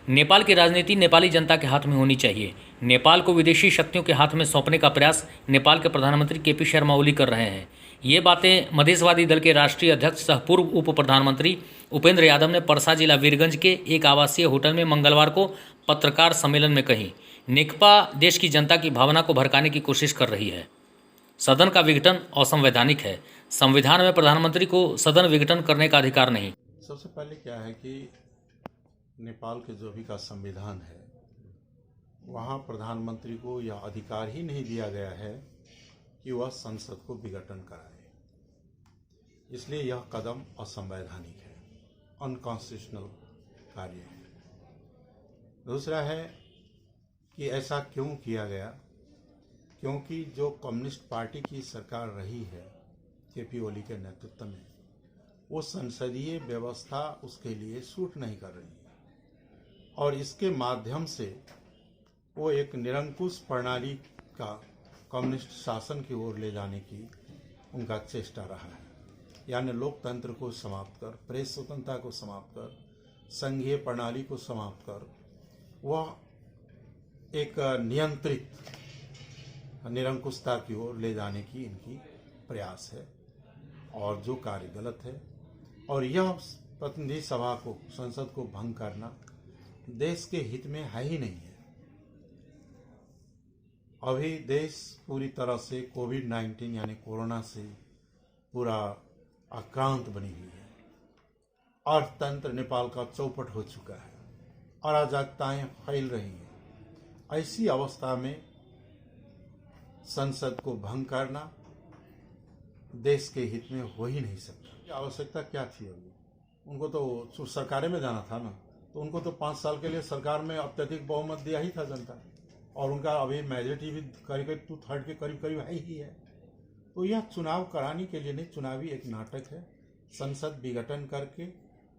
नेपाल की राजनीति नेपाली जनता के हाथ में होनी चाहिए। नेपाल को विदेशी शक्तियों के हाथ में सौंपने का प्रयास नेपाल के प्रधानमंत्री केपी शर्मा ओली कर रहे हैं। ये बातें मधेशवादी दल के राष्ट्रीय अध्यक्ष सह पूर्व उप प्रधानमंत्री उपेंद्र यादव ने परसा जिला वीरगंज के एक आवासीय होटल में मंगलवार को पत्रकार सम्मेलन में कही। नेकपा देश की जनता की भावना को भड़काने की कोशिश कर रही है। सदन का विघटन असंवैधानिक है। संविधान में प्रधानमंत्री को सदन विघटन करने का अधिकार नहीं। सबसे पहले क्या है कि नेपाल के जो भी का संविधान है वहाँ प्रधानमंत्री को यह अधिकार ही नहीं दिया गया है कि वह संसद को विघटन कराए, इसलिए यह कदम असंवैधानिक है, अनकॉन्स्टिट्यूशनल कार्य है। दूसरा है कि ऐसा क्यों किया गया, क्योंकि जो कम्युनिस्ट पार्टी की सरकार रही है केपी ओली के नेतृत्व में, वो संसदीय व्यवस्था उसके लिए सूट नहीं कर रही है और इसके माध्यम से वो एक निरंकुश प्रणाली का कम्युनिस्ट शासन की ओर ले जाने की उनका चेष्टा रहा है। यानी लोकतंत्र को समाप्त कर, प्रेस स्वतंत्रता को समाप्त कर, संघीय प्रणाली को समाप्त कर, वह एक नियंत्रित निरंकुशता की ओर ले जाने की इनकी प्रयास है और जो कार्य गलत है। और यह प्रतिनिधि सभा को, संसद को भंग करना देश के हित में है ही नहीं है। अभी देश पूरी तरह से कोविड-19 यानी कोरोना से पूरा आक्रांत बनी हुई है। अर्थतंत्र नेपाल का चौपट हो चुका है, अराजकताएं फैल रही हैं। ऐसी अवस्था में संसद को भंग करना देश के हित में हो ही नहीं सकता। आवश्यकता क्या थी? अभी उनको तो सरकारें में जाना था ना, तो उनको तो 5 साल के लिए सरकार में अत्यधिक बहुमत दिया ही था जनता, और उनका अभी मेजोरिटी भी करीब 2/3 के करीब है ही है। तो यह चुनाव कराने के लिए नहीं, चुनावी एक नाटक है। संसद विघटन करके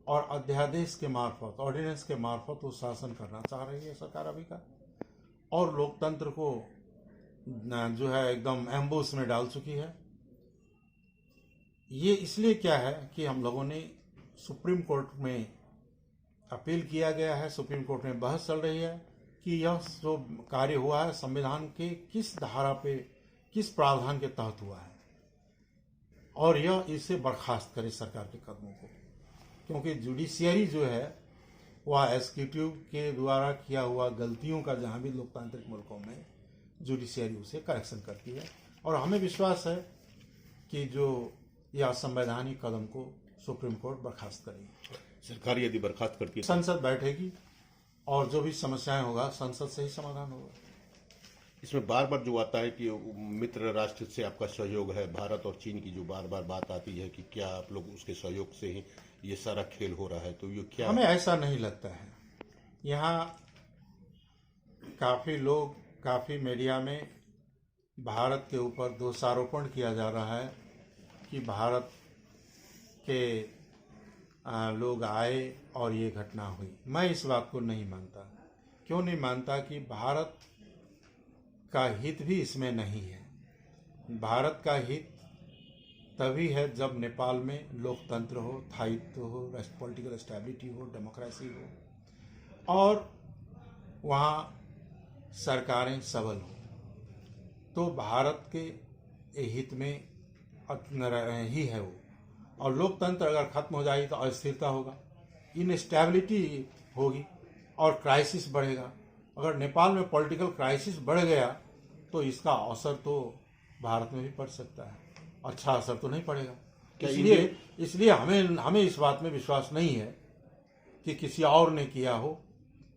और अध्यादेश के मार्फत, ऑर्डिनेंस के मार्फत वो शासन करना चाह रही है सरकार अभी का, और लोकतंत्र को जो है एकदम एम्बुश में डाल चुकी है। ये इसलिए क्या है कि हम लोगों ने सुप्रीम कोर्ट में अपील किया गया है, सुप्रीम कोर्ट में बहस चल रही है कि यह जो कार्य हुआ है संविधान के किस धारा पे, किस प्रावधान के तहत हुआ है, और यह इसे बर्खास्त करे सरकार के कदमों को। क्योंकि जुडिशियरी जो है वह एग्जीक्यूटिव के द्वारा किया हुआ गलतियों का जहां भी लोकतांत्रिक मुल्कों में जुडिशियरी उसे करेक्शन करती है, और हमें विश्वास है कि जो यह असंवैधानिक कदम को सुप्रीम कोर्ट बर्खास्त करेगी। सरकार यदि बर्खास्त करती है, संसद बैठेगी और जो भी समस्याएं होगा संसद से ही समाधान होगा। इसमें बार बार जो आता है कि मित्र राष्ट्र से आपका सहयोग है, भारत और चीन की जो बार बार बात आती है कि क्या आप लोग उसके सहयोग से ही ये सारा खेल हो रहा है, तो ये क्या? हमें ऐसा नहीं लगता है। यहाँ काफी लोग, काफी मीडिया में भारत के ऊपर दोषारोपण किया जा रहा है कि भारत के लोग आए और ये घटना हुई। मैं इस बात को नहीं मानता। क्यों नहीं मानता? कि भारत का हित भी इसमें नहीं है। भारत का हित तभी है जब नेपाल में लोकतंत्र हो, स्थायित्व हो, पॉलिटिकल स्टेबिलिटी हो, डेमोक्रेसी हो और वहाँ सरकारें सबल हो। तो भारत के हित में ही है वो। और लोकतंत्र अगर खत्म हो जाएगी तो अस्थिरता होगा, इनस्टेबिलिटी होगी और क्राइसिस बढ़ेगा। अगर नेपाल में पॉलिटिकल क्राइसिस बढ़ गया तो इसका असर तो भारत में भी पड़ सकता है, अच्छा असर तो नहीं पड़ेगा। इसलिए हमें इस बात में विश्वास नहीं है कि किसी और ने किया हो।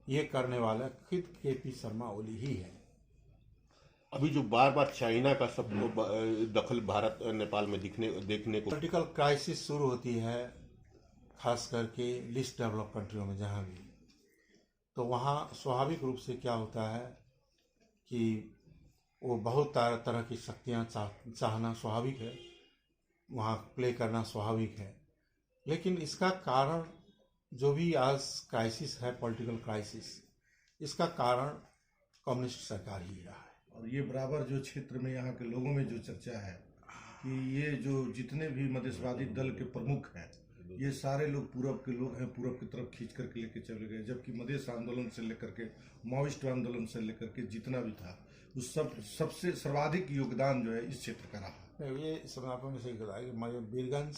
ये करने वाला खुद केपी शर्मा ओली ही है। अभी जो बार बार चाइना का सब दखल भारत नेपाल में देखने को, पॉलिटिकल क्राइसिस शुरू होती है खास करके लीस्ट डेवलप कंट्रियों में जहाँ भी, तो वहाँ स्वाभाविक रूप से क्या होता है कि वो बहुत तरह की शक्तियाँ चाहना स्वाभाविक है, वहाँ प्ले करना स्वाभाविक है। लेकिन इसका कारण जो भी आज क्राइसिस है, पॉलिटिकल क्राइसिस, इसका कारण कम्युनिस्ट सरकार ही रहा है। और ये बराबर जो क्षेत्र में यहाँ के लोगों में जो चर्चा है कि ये जो जितने भी मधेशवादी दल के प्रमुख हैं ये सारे लोग पूरब के लोग हैं, पूरब की तरफ खींच करके लेके चले गए, जबकि मधेश आंदोलन से लेकर के माओइस्ट आंदोलन से लेकर के जितना भी था उस सबसे सर्वाधिक योगदान जो है इस क्षेत्र का रहा। ये सब आपने सही कहा कि बीरगंज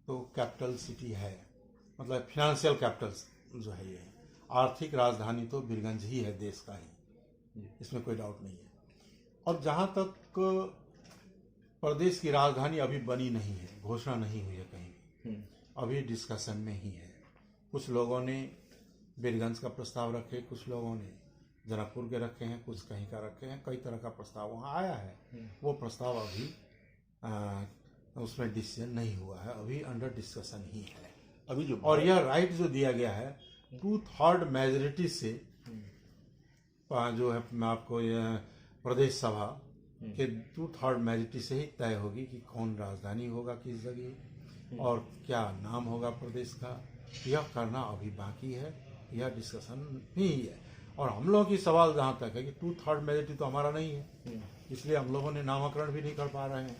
तो कैपिटल सिटी है, मतलब फिनेंशियल कैपिटल जो है, ये आर्थिक राजधानी तो बीरगंज ही है देश का ही, इसमें कोई डाउट नहीं है। और जहाँ तक प्रदेश की राजधानी अभी बनी नहीं है, घोषणा नहीं हुई है कहीं भी, अभी डिस्कशन में ही है। कुछ लोगों ने बीरगंज का प्रस्ताव रखे, कुछ लोगों ने जनकपुर के रखे हैं, कुछ कहीं का रखे हैं, कई तरह का प्रस्ताव वहाँ आया है। वो प्रस्ताव अभी उसमें डिसीजन नहीं हुआ है, अभी अंडर डिस्कशन ही है अभी जो। और यह राइट जो दिया गया है 2/3 मेजोरिटी से जो है, मैं आपको यह प्रदेश सभा के 2/3 मेजोरिटी से ही तय होगी कि कौन राजधानी होगा किस जगह और क्या नाम होगा प्रदेश का। यह करना अभी बाकी है, यह डिस्कशन ही है। और हम लोगों की सवाल जहाँ तक है कि 2/3 मेजोरिटी तो हमारा नहीं है, इसलिए हम लोगों ने नामकरण भी नहीं कर पा रहे हैं।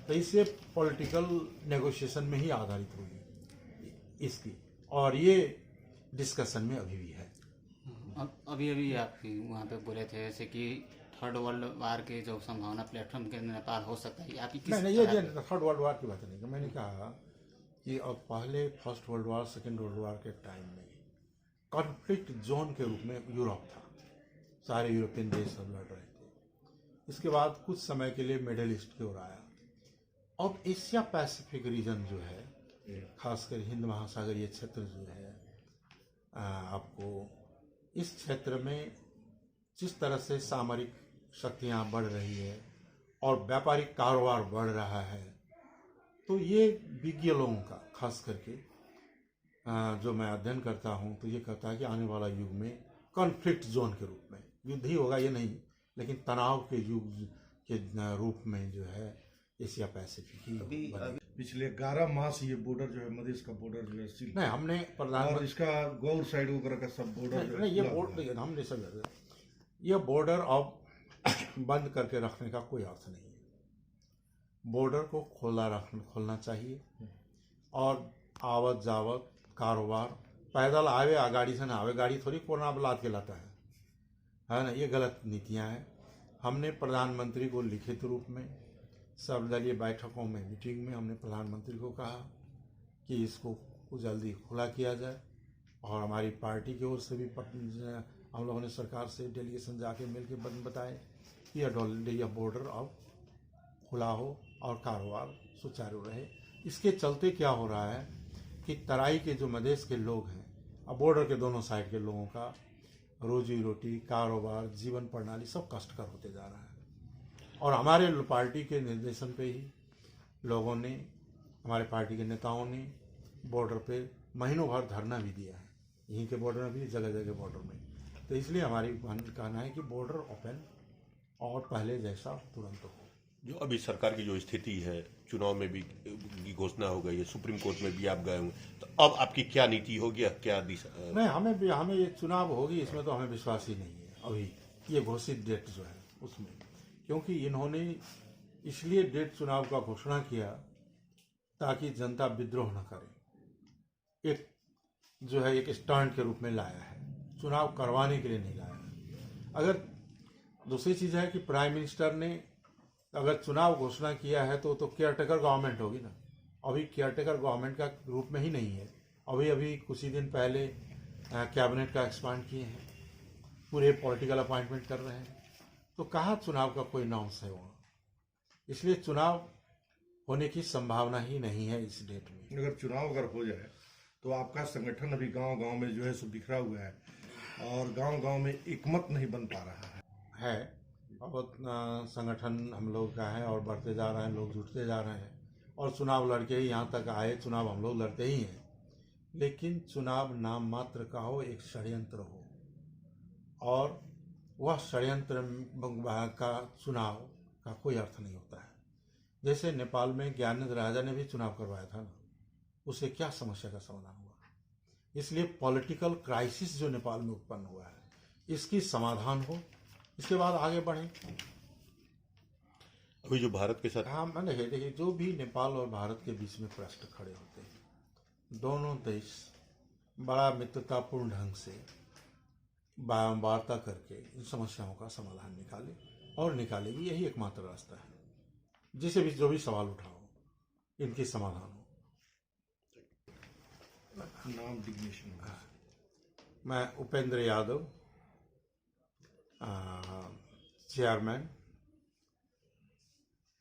तो इससे पॉलिटिकल नेगोशिएशन में ही आधारित होगी इसकी, और ये डिस्कशन में अभी भी है। अभी आप वहाँ पे बोले थे जैसे कि थर्ड वर्ल्ड वार के जो संभावना प्लेटफॉर्म के नेपाल हो सकता है, आपकी किस नहीं, ये थर्ड वर्ल्ड वार की बात नहीं। मैंने कहा कि अब पहले first world war, second world war के टाइम में कॉन्फ्लिक्ट जोन के रूप में यूरोप था, सारे यूरोपियन देश सब लड़ रहे थे। इसके बाद कुछ समय के लिए मिडिल ईस्ट की ओर आया। अब एशिया पैसिफिक रीजन जो है, खासकर हिंद महासागरीय क्षेत्र जो है, आपको इस क्षेत्र में जिस तरह से सामरिक शक्तियाँ बढ़ रही है और व्यापारिक कारोबार बढ़ रहा है, तो ये विज्ञ लोगों का खास करके जो मैं अध्ययन करता हूँ, तो ये कहता है कि आने वाला युग में कॉन्फ्लिक्ट जोन के रूप में युद्ध ही होगा, ये नहीं, लेकिन तनाव के युग के रूप में जो है एशिया पैसिफिक ही बनेगा। पिछले 11 माह से ये बॉर्डर जो है, मधेश का बॉर्डर जो है सील नहीं, हमने और इसका गौर साइड वगैरह का सब बॉर्डर नहीं, ये बॉर्डर हमने सब, ये बॉर्डर अब बंद करके रखने का कोई अर्थ नहीं है। बॉर्डर को खोलना चाहिए और आवत जावत कारोबार पैदल आवे, गाड़ी से ना आवे, गाड़ी थोड़ी कोरोना लाद के लाता है ना, ये गलत नीतियां हैं। हमने प्रधानमंत्री को लिखित रूप में सर्वदलीय बैठकों में, मीटिंग में हमने प्रधानमंत्री को कहा कि इसको जल्दी खुला किया जाए, और हमारी पार्टी की ओर से भी हम लोगों ने सरकार से डेलीगेशन जाके मिल के बताए कि यह बॉर्डर अब खुला हो और कारोबार सुचारू रहे। इसके चलते क्या हो रहा है कि तराई के जो मधेश के लोग हैं, अब बॉर्डर के दोनों साइड के लोगों का रोजी रोटी, कारोबार, जीवन प्रणाली सब कष्टकर होते जा रहा है। और हमारे पार्टी के निर्देशन पे ही लोगों ने, हमारे पार्टी के नेताओं ने बॉर्डर पे महीनों भर धरना भी दिया है, यहीं के बॉर्डर में भी, जगह जगह बॉर्डर में। तो इसलिए हमारी कहना है कि बॉर्डर ओपन और पहले जैसा तुरंत हो। जो अभी सरकार की जो स्थिति है, चुनाव में भी की घोषणा हो गई है, सुप्रीम कोर्ट में भी आप गए होंगे, तो अब आपकी क्या नीति होगी, क्या दिशा? नहीं, हमें ये चुनाव होगी इसमें तो हमें विश्वास ही नहीं है अभी, ये घोषित डेट जो है उसमें, क्योंकि इन्होंने इसलिए डेट चुनाव का घोषणा किया ताकि जनता विद्रोह न करे, एक जो है एक स्टंट के रूप में लाया है, चुनाव करवाने के लिए नहीं लाया है। अगर दूसरी चीज़ है कि प्राइम मिनिस्टर ने अगर चुनाव घोषणा किया है तो केयरटेकर गवर्नमेंट होगी ना, अभी केयरटेकर गवर्नमेंट का रूप में ही नहीं है। अभी कुछ ही दिन पहले कैबिनेट का एक्सपांड किए हैं, पूरे पॉलिटिकल अपॉइंटमेंट कर रहे हैं, तो कहाँ चुनाव का कोई नॉर्म्स है वहाँ, इसलिए चुनाव होने की संभावना ही नहीं है इस डेट में। अगर चुनाव हो जाए तो आपका संगठन अभी गांव-गांव में जो है सो बिखरा हुआ है और गांव-गांव में एकमत नहीं बन पा रहा है। बहुत संगठन हम लोग का है और बढ़ते जा रहे हैं, लोग जुटते जा रहे हैं और चुनाव लड़के ही यहाँ तक आए, चुनाव हम लोग लड़ते ही हैं, लेकिन चुनाव नाम मात्र का हो, एक षड्यंत्र हो, और वह षड्यंत्र का चुनाव का कोई अर्थ नहीं होता है। जैसे नेपाल में ज्ञानेंद्र राजा ने भी चुनाव करवाया था ना, उसे क्या समस्या का समाधान हुआ। इसलिए पॉलिटिकल क्राइसिस जो नेपाल में उत्पन्न हुआ है, इसकी समाधान हो, इसके बाद आगे बढ़ें। अभी जो भारत के साथ हाँ मैंने देखिए जो भी नेपाल और भारत के बीच में प्रश्न खड़े होते हैं, दोनों देश बड़ा मित्रतापूर्ण ढंग से वार्ता करके इन समस्याओं का समाधान निकाले और निकालेगी, यही एकमात्र रास्ता है। जिसे भी जो भी सवाल उठाओ इनके समाधान हो। नाम डिग्नेशन मैं उपेंद्र यादव, चेयरमैन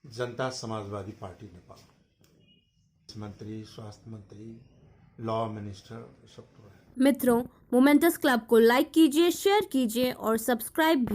जनता समाजवादी पार्टी नेपाल, मंत्री, स्वास्थ्य मंत्री, लॉ मिनिस्टर, सब तो है। मित्रों, मोमेंटस क्लब को लाइक कीजिए, शेयर कीजिए और सब्सक्राइब भी